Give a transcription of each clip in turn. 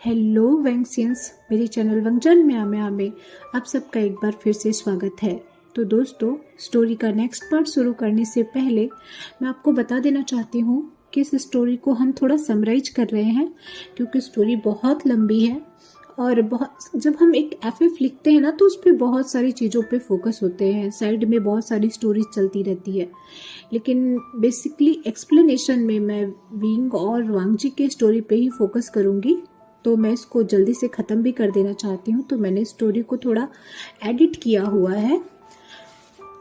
Hello वैंक्सियंस, मेरे channel वंगजन में आप सबका एक बार फिर से स्वागत है। तो दोस्तों, स्टोरी का नेक्स्ट पार्ट शुरू करने से पहले मैं आपको बता देना चाहती हूँ कि इस स्टोरी को हम थोड़ा समराइज कर रहे हैं क्योंकि स्टोरी बहुत लंबी है और जब हम एक एफएफ लिखते हैं ना तो उस पर बहुत सारी चीज़ों पे फोकस होते हैं, साइड में बहुत सारी स्टोरीज चलती रहती है। लेकिन बेसिकली एक्सप्लेनेशन में मैं विंग और वांगजी के स्टोरी पे ही फोकस करूँगी, तो मैं इसको जल्दी से ख़त्म भी कर देना चाहती हूँ। तो मैंने स्टोरी को थोड़ा एडिट किया हुआ है।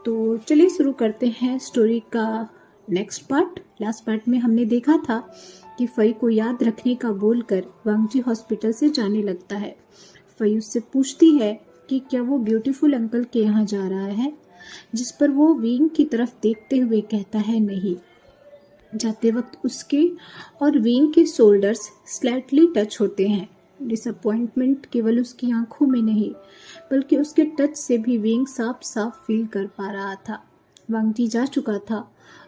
तो चलिए शुरू करते हैं स्टोरी का नेक्स्ट पार्ट। लास्ट पार्ट में हमने देखा था कि फई को याद रखने का बोलकर वांगजी हॉस्पिटल से जाने लगता है। फई उससे पूछती है कि क्या वो ब्यूटीफुल अंकल के यहाँ जा रहा है, जिस पर वो विंग की तरफ देखते हुए कहता है नहीं। जाते वक्त उसके और विंग के शोल्डर्स स्लाइटली टच होते हैं। डिसअपॉइंटमेंट केवल उसकी आंखों में नहीं बल्कि उसके टच से भी विंग साफ साफ फील कर पा रहा था। वांगजी जा चुका था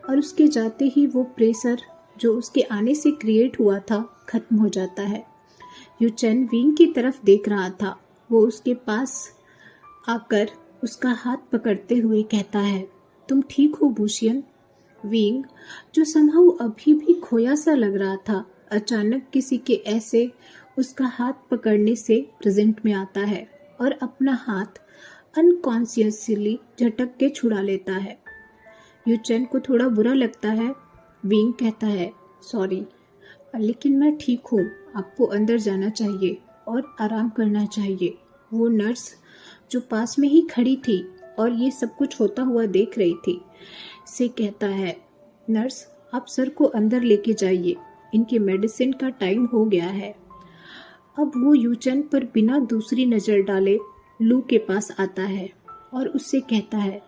और उसके जाते ही वो प्रेशर जो उसके आने से क्रिएट हुआ था खत्म हो जाता है। यूचेन विंग की तरफ देख रहा था। वो उसके पास आकर उसका हाथ पकड़ते हुए कहता है, तुम ठीक हो बुशियन? विंग, जो समहाउ अभी भी खोया सा लग रहा था, अचानक किसी के ऐसे उसका हाथ पकड़ने से प्रेजेंट में आता है और अपना हाथ अनकॉन्शियसली झटक के छुड़ा लेता है। यूचेन को थोड़ा बुरा लगता है। विंग कहता है, सॉरी, लेकिन मैं ठीक हूँ। आपको अंदर जाना चाहिए और आराम करना चाहिए। वो नर्स जो पास में ही खड़ी थी और ये सब कुछ होता हुआ देख रही थी से कहता है, नर्स, आप सर को अंदर लेके जाइए, इनके मेडिसिन का टाइम हो गया है। अब वो यूचेन पर बिना दूसरी नज़र डाले लू के पास आता है और उससे कहता है,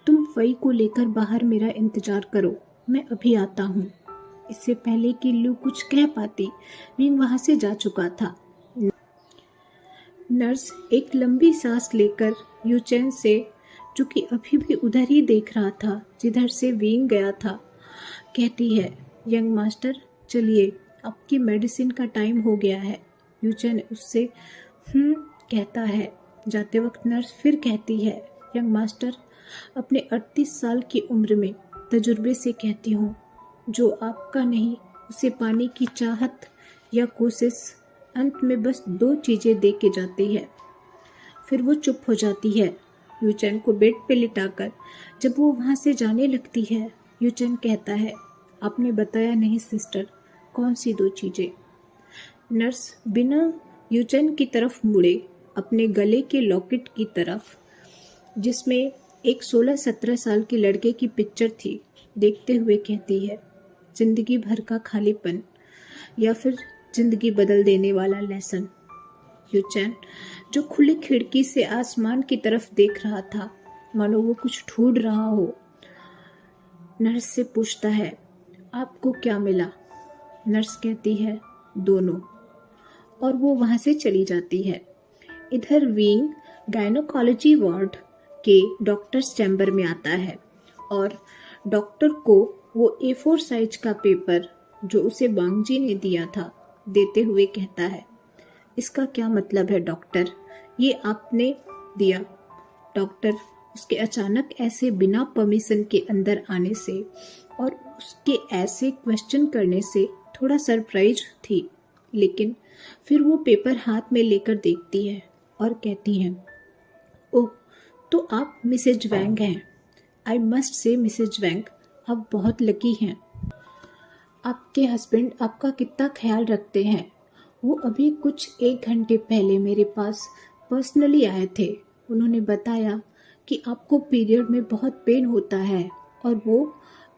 तुम फई को लेकर बाहर मेरा इंतजार करो, मैं अभी आता हूँ। इससे पहले कि लू कुछ कह पाती, विंग वहाँ से जा चुका था। नर्स एक लंबी सांस लेकर यूचेन से, जो कि अभी भी उधर ही देख रहा था जिधर से विंग गया था, कहती है, यंग मास्टर, चलिए, आपकी मेडिसिन का टाइम हो गया है। यूचेन उससे कहता है। जाते वक्त नर्स फिर कहती है, यंग मास्टर, अपने 38 साल की उम्र में तजुर्बे से कहती हूँ, जो आपका नहीं उसे पाने की चाहत या कोशिश अंत में बस 2 चीज़ें दे के जाती है। फिर वो चुप हो जाती है। यूचेन को बेड पे लिटाकर जब वो वहाँ से जाने लगती है, यूचेन कहता है, आपने बताया नहीं सिस्टर, कौन सी 2 चीज़ें? नर्स बिना यूचेन की तरफ मुड़े अपने गले के लॉकेट की तरफ, जिसमें एक 16-17 साल के लड़के की पिक्चर थी, देखते हुए कहती है, जिंदगी भर का खालीपन या फिर जिंदगी बदल देने वाला लेसन। यूचेन, जो खुली खिड़की से आसमान की तरफ देख रहा था, मानो वो कुछ ढूंढ रहा हो, नर्स से पूछता है, आपको क्या मिला? नर्स कहती है, दोनों, और वो वहाँ से चली जाती है। इधर विंग गायनोकोलॉजी वार्ड के डॉक्टर्स चैम्बर में आता है और डॉक्टर को वो A4 साइज का पेपर जो उसे वांगजी ने दिया था देते हुए कहता है, इसका क्या मतलब है डॉक्टर? ये आपने दिया? डॉक्टर उसके अचानक ऐसे बिना परमिशन के अंदर आने से और उसके ऐसे क्वेश्चन करने से थोड़ा सरप्राइज थी, लेकिन फिर वो पेपर हाथ में लेकर देखती है और कहती है, ओह, तो आप मिसेज वैंग हैं। आई मस्ट से मिसेज वैंग, आप बहुत लकी हैं। आपके हस्बैंड आपका कितना ख्याल रखते हैं। वो अभी कुछ 1 घंटे पहले मेरे पास पर्सनली आए थे। उन्होंने बताया कि आपको पीरियड में बहुत पेन होता है और वो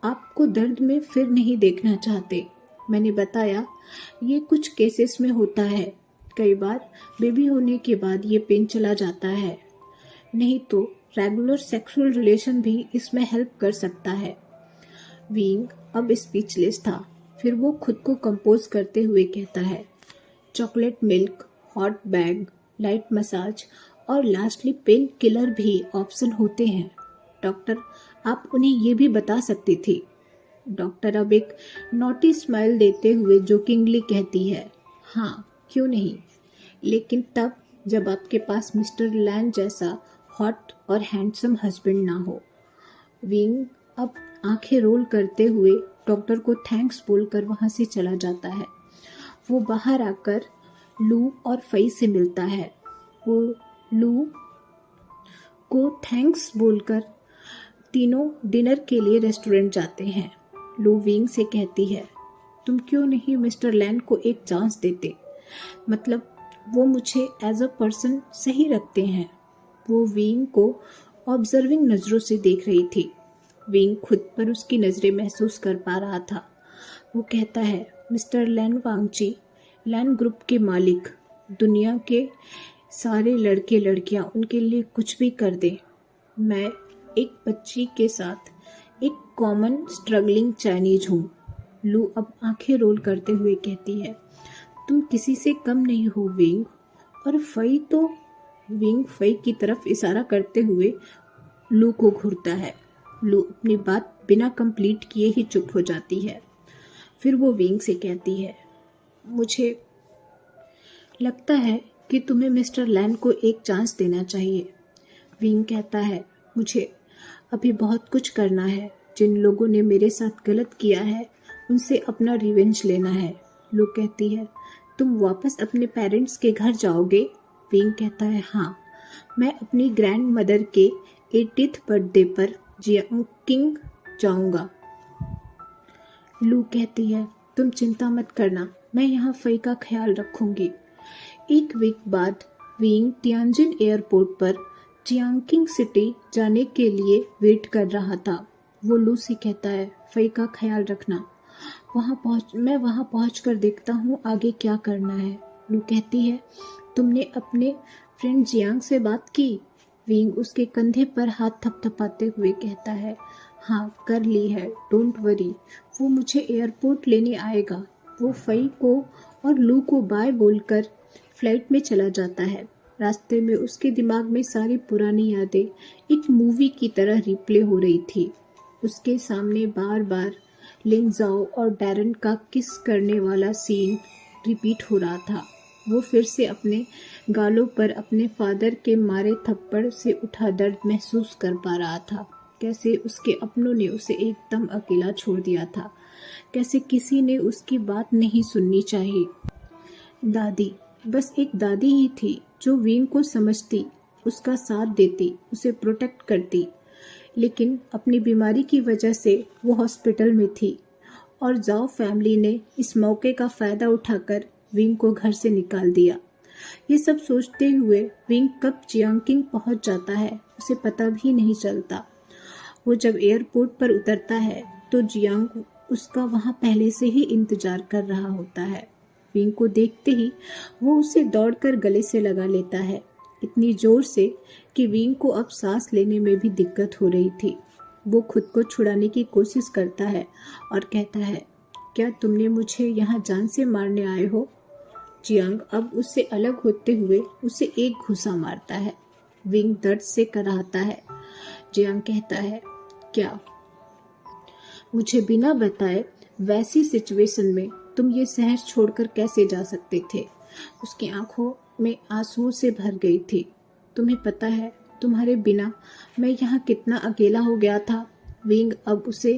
आपको दर्द में फिर नहीं देखना चाहते। मैंने बताया, ये कुछ केसेस में होता है, कई बार बेबी होने के बाद ये पेन चला जाता है, नहीं तो रेगुलर सेक्सुअल रिलेशन भी इसमें हेल्प कर सकता है। विंग अब स्पीचलेस था। फिर वो खुद को कंपोज करते हुए कहता है, chocolate milk, hot bag, light massage और लास्टली पेन किलर भी ऑप्शन होते हैं। डॉक्टर, आप उन्हें ये भी बता सकती थी। डॉक्टर अब एक नोटी स्माइल देते हुए जोकिंगली कहती है, हाँ, क्यों नहीं, लेकिन तब जब आपके पास मिस्टर लैन जैसा हॉट और हैंडसम हस्बैंड ना हो। विंग अब आंखें रोल करते हुए डॉक्टर को थैंक्स बोलकर वहां से चला जाता है। वो बाहर आकर लू और फई से मिलता है। वो लू को थैंक्स बोलकर तीनों डिनर के लिए रेस्टोरेंट जाते हैं। लू विंग से कहती है, तुम क्यों नहीं मिस्टर लैन को एक चांस देते, मतलब वो मुझे एज अ पर्सन सही रखते हैं। वो विंग को ऑब्जर्विंग नज़रों से देख रही थी। विंग खुद पर उसकी नज़रें महसूस कर पा रहा था। वो कहता है, मिस्टर लैन वांगची, लैन ग्रुप के मालिक, दुनिया के सारे लड़के लड़कियां उनके लिए कुछ भी कर दे। मैं एक बच्ची के साथ एक कॉमन स्ट्रगलिंग चाइनीज हूँ। लू अब आंखें रोल करते हुए कहती है, तुम किसी से कम नहीं हो विंग। और फई तो विंग फई की तरफ इशारा करते हुए लू को घूरता है। लू अपनी बात बिना कंप्लीट किए ही चुप हो जाती है। फिर वो विंग से कहती है, मुझे लगता है कि तुम्हें मिस्टर लैन को एक चांस देना चाहिए। विंग कहता है, मुझे अभी बहुत कुछ करना है। जिन लोगों ने मेरे साथ गलत किया है उनसे अपना रिवेंज लेना है। लू कहती है, तुम वापस अपने पेरेंट्स के घर जाओगे? विंग कहता है, हाँ, मैं अपनी ग्रैंड मदर के 80th बर्थडे पर जियांगकिंग जाऊंगा। लू कहती है, तुम चिंता मत करना, मैं यहाँ फई का ख्याल रखूंगी। एक वीक बाद विंग तियानजिन एयरपोर्ट पर जियांगकिंग सिटी जाने के लिए वेट कर रहा था। वो लू से कहता है, फई का ख्याल रखना, मैं वहाँ पहुँचकर देखता हूँ आगे क्या करना है। लू कहती है, तुमने अपने फ्रेंड जियांग से बात की? विंग उसके कंधे पर हाथ थपथपाते हुए कहता है, हाँ कर ली है, डोंट वरी, वो मुझे एयरपोर्ट लेने आएगा। वो फई को और लू को बाय बोलकर फ्लाइट में चला जाता है। रास्ते में उसके दिमाग में सारी पुरानी यादें एक मूवी की तरह रिप्ले हो रही थी। उसके सामने बार बार लिंग जाओ और डैरन का किस करने वाला सीन रिपीट हो रहा था। वो फिर से अपने गालों पर अपने फादर के मारे थप्पड़ से उठा दर्द महसूस कर पा रहा था। कैसे उसके अपनों ने उसे एकदम अकेला छोड़ दिया था, कैसे किसी ने उसकी बात नहीं सुननी चाहिए। दादी, बस एक दादी ही थी जो विंग को समझती, उसका साथ देती, उसे प्रोटेक्ट करती। लेकिन अपनी बीमारी की वजह से वो हॉस्पिटल में थी और जाओ फैमिली ने इस मौके का फ़ायदा उठाकर विंग को घर से निकाल दिया। ये सब सोचते हुए विंग कब जियांगकिंग पहुंच जाता है उसे पता भी नहीं चलता। वो जब एयरपोर्ट पर उतरता है तो जियांग उसका वहां पहले से ही इंतजार कर रहा होता है। विंग को देखते ही वो उसे दौड़कर गले से लगा लेता है, इतनी जोर से कि विंग को अब सांस लेने में भी दिक्कत हो रही थी। वो खुद को छुड़ाने की कोशिश करता है और कहता है, क्या तुमने मुझे यहाँ जान से मारने आए हो? जियांग अब उससे अलग होते हुए उसे एक घूंसा मारता है। विंग दर्द से कराहता है। जियांग कहता है, क्या मुझे बिना बताए वैसी सिचुएशन में तुम ये शहर छोड़कर कैसे जा सकते थे? उसकी आंखों में आंसुओं से भर गई थी। तुम्हें पता है तुम्हारे बिना मैं यहाँ कितना अकेला हो गया था। विंग अब उसे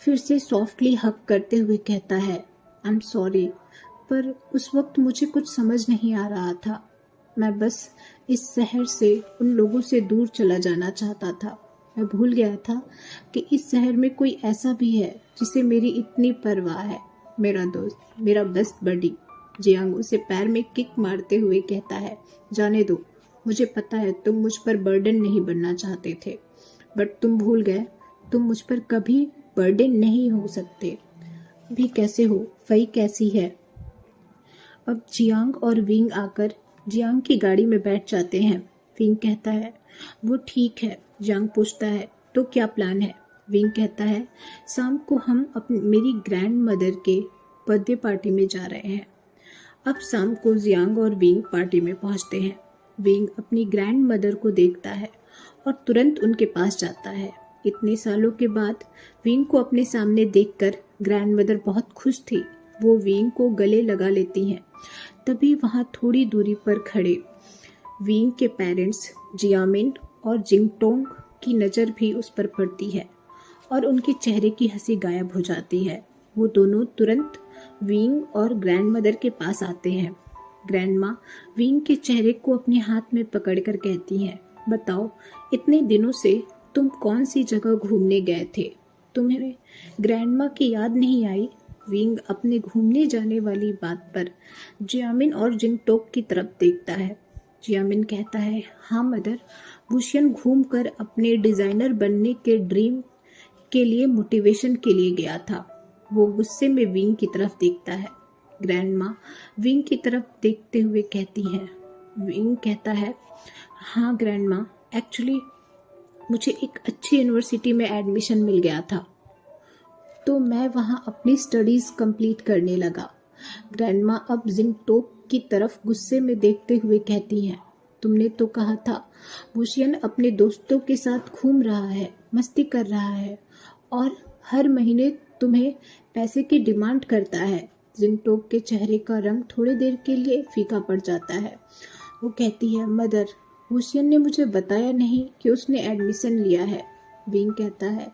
फिर से सॉफ्टली हक करते हुए कहता है, आई एम सॉरी, पर उस वक्त मुझे कुछ समझ नहीं आ रहा था। मैं बस इस शहर से उन लोगों से दूर चला जाना चाहता था। मैं भूल गया था कि इस शहर में कोई ऐसा भी है जिसे मेरी इतनी परवाह है। मेरा दोस्त, मेरा बेस्ट बडी। जियांग उसे पैर में किक मारते हुए कहता है, जाने दो, मुझे पता है तुम मुझ पर बर्डन नहीं बनना चाहते थे, बट तुम भूल गए तुम मुझ पर कभी बर्डन नहीं हो सकते। भी कैसे हो? फई कैसी है? अब जियांग और विंग आकर जियांग की गाड़ी में बैठ जाते हैं। विंग कहता है, वो ठीक है। जियांग पूछता है, तो क्या प्लान है? विंग कहता है, शाम को हम मेरी ग्रैंड मदर के बर्थडे पार्टी में जा रहे हैं। अब शाम को जियांग और विंग पार्टी में पहुंचते हैं। विंग अपनी ग्रैंड मदर को देखता है और तुरंत उनके पास जाता है। इतने सालों के बाद विंग को अपने सामने देखकर ग्रैंड मदर बहुत खुश थी। वो विंग को गले लगा लेती हैं। तभी वहाँ थोड़ी दूरी पर खड़े विंग के पेरेंट्स जियामिन और जिंगटोंग की नज़र भी उस पर पड़ती है और उनके चेहरे की हंसी गायब हो जाती है। वो दोनों तुरंत विंग और ग्रैंडमदर के पास आते हैं। ग्रैंडमाँ विंग के चेहरे को अपने हाथ में पकड़कर कहती हैं, बताओ, इतने दिनों से तुम कौन सी जगह घूमने गए थे? तुम्हें ग्रैंडमाँ की याद नहीं आई? विंग अपने घूमने जाने वाली बात पर जियामिन और जिंगटोक की तरफ देखता है। जियामिन कहता है, हाँ मदर, बुशियन घूम कर अपने डिज़ाइनर बनने के ड्रीम के लिए मोटिवेशन के लिए गया था। वो गुस्से में विंग की तरफ देखता है। ग्रैंडमाँ विंग की तरफ देखते हुए कहती है। विंग कहता है, हाँ ग्रैंडमाँ, एक्चुअली मुझे एक अच्छी यूनिवर्सिटी में एडमिशन मिल गया था, तो मैं वहाँ अपनी स्टडीज़ कंप्लीट करने लगा। ग्रैंडमाँ अब जिंगटोक की तरफ गुस्से में देखते हुए कहती हैं, तुमने तो कहा था बुशियन अपने दोस्तों के साथ घूम रहा है, मस्ती कर रहा है और हर महीने तुम्हें पैसे की डिमांड करता है। जिंगटोक के चेहरे का रंग थोड़ी देर के लिए फीका पड़ जाता है। वो कहती है, मदर, बुशियन ने मुझे बताया नहीं कि उसने एडमिशन लिया है। विंग कहता है,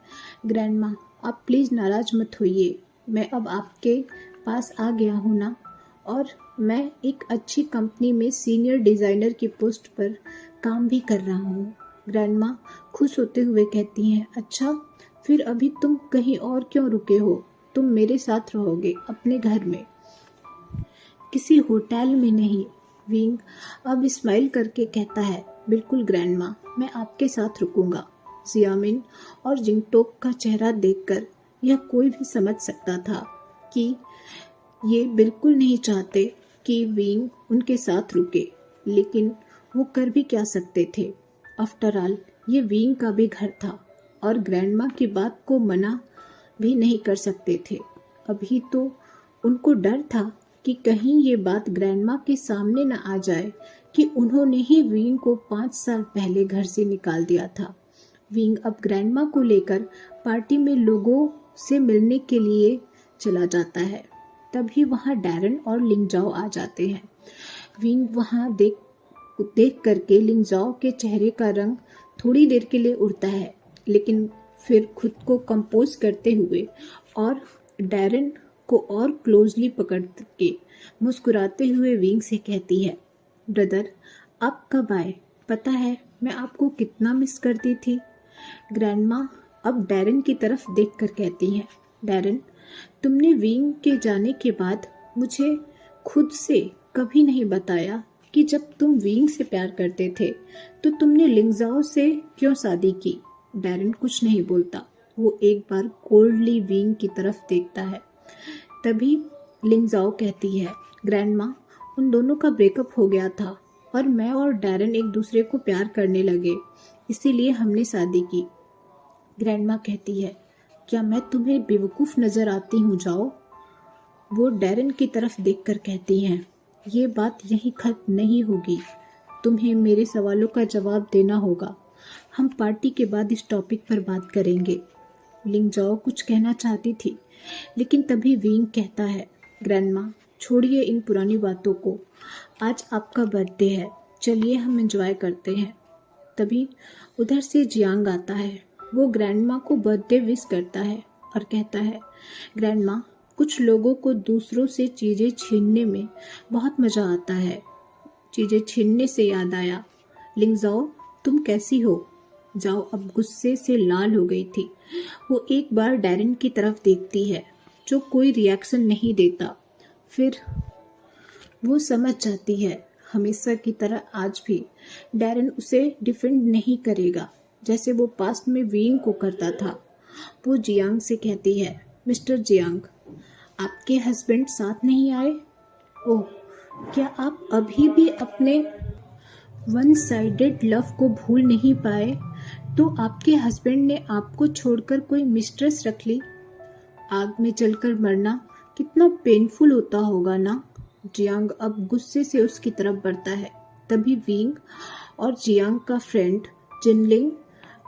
ग्रैंडमाँ, आप प्लीज़ नाराज़ मत होइए, मैं अब आपके पास आ गया हूँ ना, और मैं एक अच्छी कंपनी में सीनियर डिज़ाइनर की पोस्ट पर काम भी कर रहा हूँ। ग्रैंडमाँ खुश होते हुए कहती हैं, अच्छा, फिर अभी तुम कहीं और क्यों रुके हो? तुम मेरे साथ रहोगे अपने घर में, किसी होटल में नहीं। विंग अब स्माइल करके कहता है, बिल्कुल ग्रैंडमाँ, मैं आपके साथ रुकूंगा। जियामिन और जिंगटोक का चेहरा देखकर यह कोई भी समझ सकता था कि ये बिल्कुल नहीं चाहते कि विंग उनके साथ रुके, लेकिन वो कर भी क्या सकते थे? आफ्टर ऑल ये विंग का भी घर था और ग्रैंडमाँ की बात को मना भी नहीं कर सकते थे। अभी तो उनको डर था कि कहीं ये बात ग्रैंडमाँ के सामने न आ जाए कि उन्होंने ही विंग को 5 साल पहले घर से निकाल दिया था। विंग अब ग्रैंडमाँ को लेकर पार्टी में लोगों से मिलने के लिए चला जाता है। तभी वहाँ डैरन और लिंगजाओ आ जाते हैं। विंग वहाँ देख करके लिंगजाओ के चेहरे का रंग थोड़ी देर के लिए उड़ता है, लेकिन फिर खुद को कंपोज करते हुए और डैरन को और क्लोजली पकड़ के मुस्कुराते हुए विंग से कहती है, ब्रदर, आप कब आए? पता है मैं आपको कितना मिस करती थी। ग्रैंडमाँ अब डैरन की तरफ देखकर कहती हैं, डैरन, तुमने विंग के जाने के बाद मुझे खुद से कभी नहीं बताया कि जब तुम विंग से प्यार करते थे तो तुमने लिंगजाओ से क्यों शादी की? डैरन कुछ नहीं बोलता। वो एक बार कोल्डली विंग की तरफ देखता है। तभी लिंगजाओ कहती है, ग्रैंडमाँ, उन दोनों का ब्रेकअप हो गया था और मैं और डैरन एक दूसरे को प्यार करने लगे, इसीलिए हमने शादी की। ग्रैंडमाँ कहती है, क्या मैं तुम्हें बेवकूफ़ नज़र आती हूँ? जाओ। वो डैरन की तरफ देखकर कहती हैं, ये बात यहीं खत्म नहीं होगी, तुम्हें मेरे सवालों का जवाब देना होगा। हम पार्टी के बाद इस टॉपिक पर बात करेंगे। लिंगजाओ कुछ कहना चाहती थी, लेकिन तभी विंग कहता है, ग्रैंडमाँ, छोड़िए इन पुरानी बातों को, आज आपका बर्थडे है, चलिए हम एंजॉय करते हैं। तभी उधर से जियांग आता है। वो ग्रैंडमाँ को बर्थडे विश करता है और कहता है, ग्रैंडमाँ, कुछ लोगों को दूसरों से चीज़ें छीनने में बहुत मज़ा आता है। चीज़ें छीनने से याद आया, लिंगजाओ, तुम कैसी हो? जाओ अब गुस्से से लाल हो गई थी। वो एक बार डैरन की तरफ देखती है, जो कोई रिएक्शन नहीं देता। फिर वो समझ जाती है, हमेशा की तरह आज भी डैरन उसे डिफेंड नहीं करेगा, जैसे वो पास्ट में विंग को करता था। वो जियांग से कहती है, मिस्टर जियांग, आपके हस्बैंड साथ नहीं आए? ओह, क्या आप अभी भी अपने वन साइडेड लव को भूल नहीं पाए? तो आपके हस्बैंड ने आपको छोड़कर कोई मिस्ट्रेस रख ली? आग में जलकर मरना कितना पेनफुल होता होगा ना? जियांग अब गुस्से से उसकी तरफ बढ़ता है। तभी विंग और जियांग का फ्रेंड जिनलिंग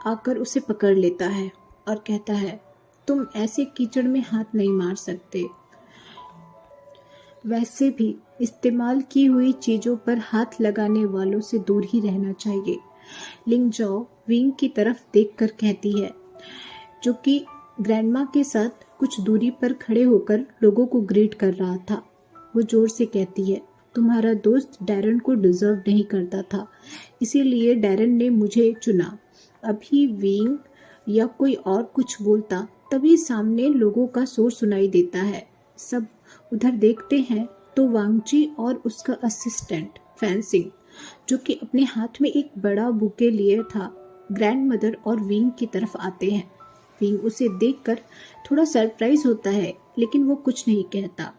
आकर उसे पकड़ लेता है और कहता है, तुम ऐसे कीचड़ में हाथ नहीं मार सकते। वैसे भी इस्तेमाल की हुई चीजों पर हाथ लगाने वालों से दूर ही रहना चाहिए। लिंग जाओ विंग की तरफ देखकर कहती है, जो कि ग्रैंडमा के साथ कुछ दूरी पर खड़े होकर लोगों को ग्रीट कर रहा था। वो जोर से कहती है, तुम्हारा दोस्त डैरन को डिजर्व नहीं करता था, इसीलिए डैरन ने मुझे चुना। अभी विंग या कोई और कुछ बोलता, तभी सामने लोगों का शोर सुनाई देता है। सब उधर देखते हैं तो वांगची और उसका असिस्टेंट फैंसिंग, जो कि अपने हाथ में एक बड़ा बुके लिए था, ग्रैंड मदर और विंग की तरफ आते हैं। विंग उसे देखकर थोड़ा सरप्राइज होता है, लेकिन वो कुछ नहीं कहता।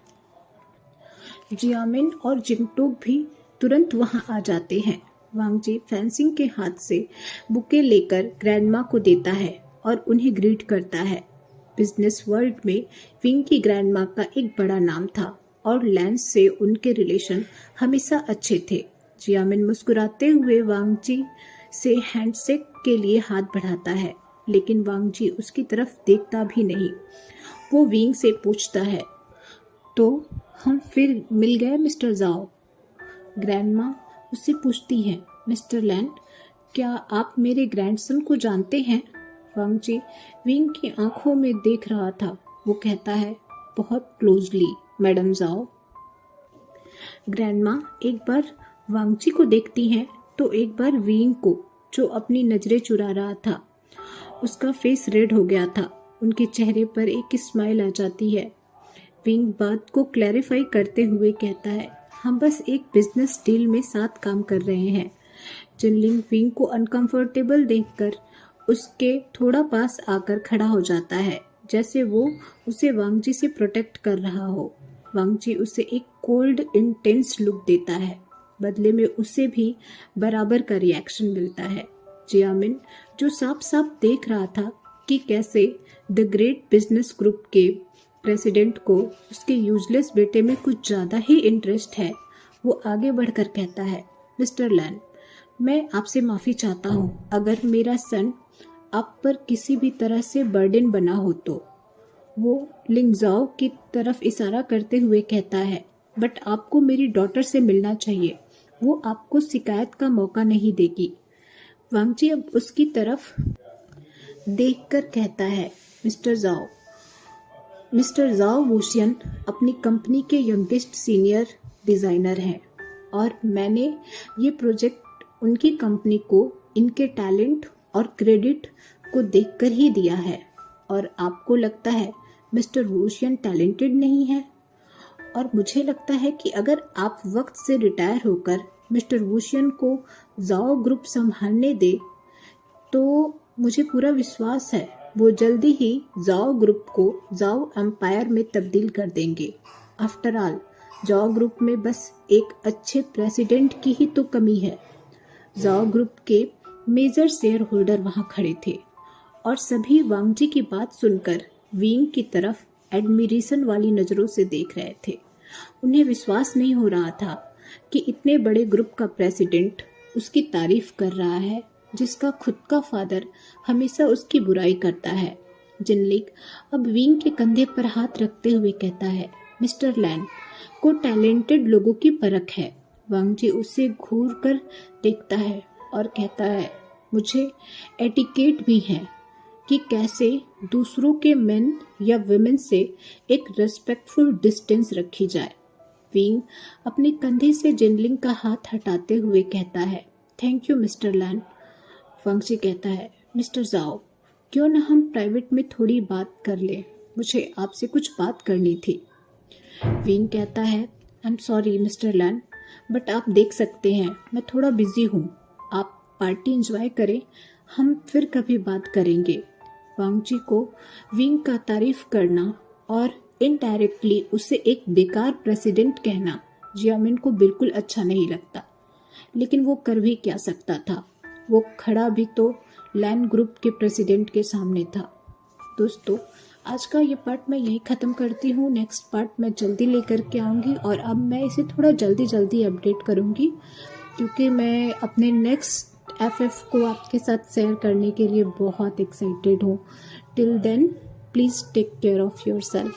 जियामिन और जिंगटोक भी तुरंत वहां आ जाते हैं। वांगजी फैंसिंग के हाथ से बुके लेकर ग्रैंडमा को देता है और उन्हें ग्रीट करता है। बिजनेस वर्ल्ड में विंग की ग्रैंडमा का एक बड़ा नाम था और लैंस से उनके रिलेशन हमेशा अच्छे थे। जियामिन मुस्कुराते हुए वांगजी से हैंडशेक के लिए हाथ बढ़ाता है, लेकिन वांगजी उसकी तरफ देखता भी नहीं। वो विंग से पूछता है, तो हम फिर मिल गए मिस्टर जाओ? ग्रैंडमा उससे पूछती है, मिस्टर लैंड, क्या आप मेरे ग्रैंडसन को जानते हैं? वांगजी विंग की आंखों में देख रहा था। वो कहता है, बहुत क्लोजली मैडम जाओ। ग्रैंडमा एक बार वांगची को देखती हैं तो एक बार विंग को, जो अपनी नजरें चुरा रहा था। उसका फेस रेड हो गया था। उनके चेहरे पर एक स्माइल आ जाती है। विंग बात को क्लैरिफाई करते हुए कहता है, हम बस एक बिजनेस डील में साथ काम कर रहे हैं। जिनलिंग विंग को अनकंफर्टेबल देखकर उसके थोड़ा पास आकर खड़ा हो जाता है, जैसे वो उसे वांगजी से प्रोटेक्ट कर रहा हो। वांगजी उसे एक कोल्ड इंटेंस लुक देता है। बदले में उसे भी बराबर का रिएक्शन मिलता है। जियामिन, जो साफ साफ देख रहा था कि कैसे द ग्रेट बिजनेस ग्रुप के प्रेसिडेंट को उसके यूजलेस बेटे में कुछ ज़्यादा ही इंटरेस्ट है, वो आगे बढ़कर कहता है, मिस्टर लैन, मैं आपसे माफ़ी चाहता हूँ अगर मेरा सन आप पर किसी भी तरह से बर्डन बना हो तो। वो लिंगजाओ की तरफ इशारा करते हुए कहता है, बट आपको मेरी डॉटर से मिलना चाहिए, वो आपको शिकायत का मौका नहीं देगी। वांगची अब उसकी तरफ देखकर कहता है, मिस्टर जाओ वूशियन अपनी कंपनी के यंगेस्ट सीनियर डिज़ाइनर हैं और मैंने ये प्रोजेक्ट उनकी कंपनी को इनके टैलेंट और क्रेडिट को देखकर ही दिया है। और आपको लगता है मिस्टर वूशियन टैलेंटेड नहीं है? और मुझे लगता है कि अगर आप वक्त से रिटायर होकर मिस्टर वूशियन को जाओ ग्रुप संभालने दे, तो मुझे पूरा विश्वास है वो जल्दी ही जाओ ग्रुप को जाओ एम्पायर में तब्दील कर देंगे। आफ्टर ऑल, जाओ ग्रुप में बस एक अच्छे प्रेसिडेंट की ही तो कमी है। जाओ ग्रुप के मेजर शेयर होल्डर वहां खड़े थे और सभी वांगजी की बात सुनकर विंग की तरफ एडमिरेशन वाली नजरों से देख रहे थे। उन्हें विश्वास नहीं हो रहा था कि इतने बड़े ग्रुप का प्रेसिडेंट उसकी तारीफ कर रहा है, जिसका खुद का फादर हमेशा उसकी बुराई करता है। जिनलिंग अब विंग के कंधे पर हाथ रखते हुए कहता है, मिस्टर लैंड को टैलेंटेड लोगों की परख है। वांगजी उसे घूर कर देखता है और कहता है, मुझे एटिकेट भी है कि कैसे दूसरों के मेन या वुमेन से एक रेस्पेक्टफुल डिस्टेंस रखी जाए। विंग अपने कंधे से जिनलिंग का हाथ हटाते हुए कहता है, थैंक यू मिस्टर लैंड। वांगजी कहता है, मिस्टर जाओ, क्यों न हम प्राइवेट में थोड़ी बात कर लें, मुझे आपसे कुछ बात करनी थी। विंग कहता है, I am sorry mister land, but आप देख सकते हैं मैं थोड़ा बिजी हूँ, आप पार्टी एंजॉय करें, हम फिर कभी बात करेंगे। वांगजी को विंग का तारीफ करना और इनडायरेक्टली उसे एक बेकार प्रेसिडेंट कहना जियामिन को बिल्कुल अच्छा नहीं लगता, लेकिन वो कर भी क्या सकता था। वो खड़ा भी तो लैंड ग्रुप के प्रेसिडेंट के सामने था। दोस्तों, आज का ये पार्ट मैं यही ख़त्म करती हूँ। नेक्स्ट पार्ट मैं जल्दी लेकर के आऊँगी और अब मैं इसे थोड़ा जल्दी अपडेट करूँगी, क्योंकि मैं अपने नेक्स्ट FF को आपके साथ शेयर करने के लिए बहुत एक्साइटेड हूँ। Till then, please take care of yourself.